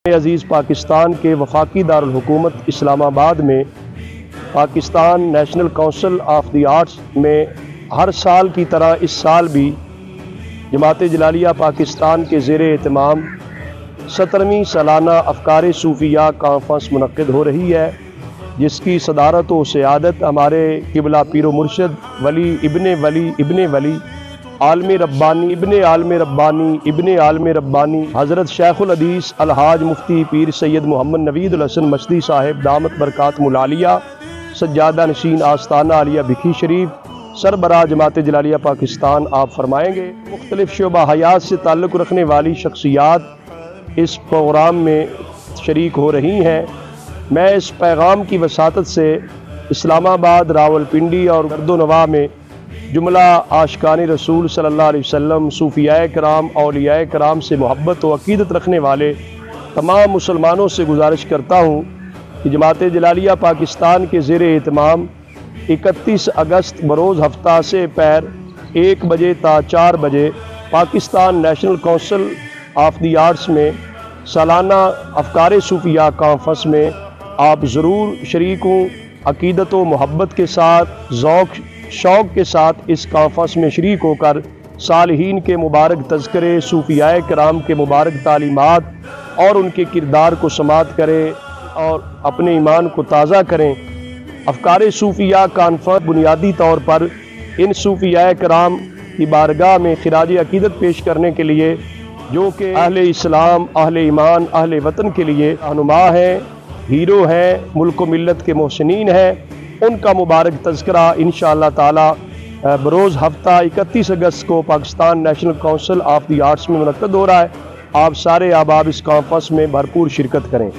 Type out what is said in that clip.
عزیز پاکستان کے وفاقی دارالحکومت اسلام آباد میں Pakistan national council of the arts میں ہر سال کی طرح اس سال بھی جماعت جلالیہ پاکستان کے زیر اہتمام 17ویں سالانہ افکار صوفیہ کانفرنس منعقد ہو رہی ہے، جس کی صدارت و سیادت ہمارے قبلہ پیر و مرشد ولی ابن ولی عالم ربانی ابن عالم ربانی حضرت شیخ الحدیث الحاج مفتی پیر سید محمد نوید الحسن مشدی صاحب دامت برکاتہم العالیہ سجادہ نشین آستانہ عالیہ بکھی شریف سربراہ جماعت جلالیہ پاکستان آپ فرمائیں گے۔ مختلف شعبہ حیات سے تعلق رکھنے والی شخصیات اس پروگرام میں شریک ہو رہی ہیں۔ میں اس پیغام کی وساطت سے اسلام آباد، راولپنڈی اور گرد و نواح میں جملہ عاشقان رسول صلی اللہ علیہ وسلم، صوفیاء کرام، اولیاء کرام سے محبت و عقیدت رکھنے والے تمام مسلمانوں سے گزارش کرتا ہوں کہ جماعت جلالیہ پاکستان کے زیر اہتمام 31 اگست بروز ہفتہ سے پیر 1 بجے تا 4 بجے Pakistan national council of the arts میں سالانہ افکار صوفیہ کانفرنس میں آپ ضرور شریک ہوں۔ عقیدت و محبت کے ساتھ، ذوق شوق کے ساتھ اس کانفرنس میں شریک ہو کر صالحین کے مبارک تذکرے، صوفیاء کرام کے مبارک تعلیمات اور ان کے کردار کو سماعت کریں اور اپنے ایمان کو تازہ کریں۔ افکار صوفیہ کانفرنس بنیادی طور پر ان صوفیاء کرام کی بارگاہ میں خراج عقیدت پیش کرنے کے لیے، جو کہ اہل اسلام، اہل ایمان، اہل وطن کے لیے رہنما ہیں، ہیرو ہیں، ملک و ملت کے محسنین ہیں، ان کا مبارک تذکرہ انشاءاللہ تعالی بروز ہفتہ 31 اگست کو Pakistan national council of the arts میں منعقد ہو رہا ہے۔ آپ سارے احباب اس کانفرنس میں بھرپور شرکت کریں۔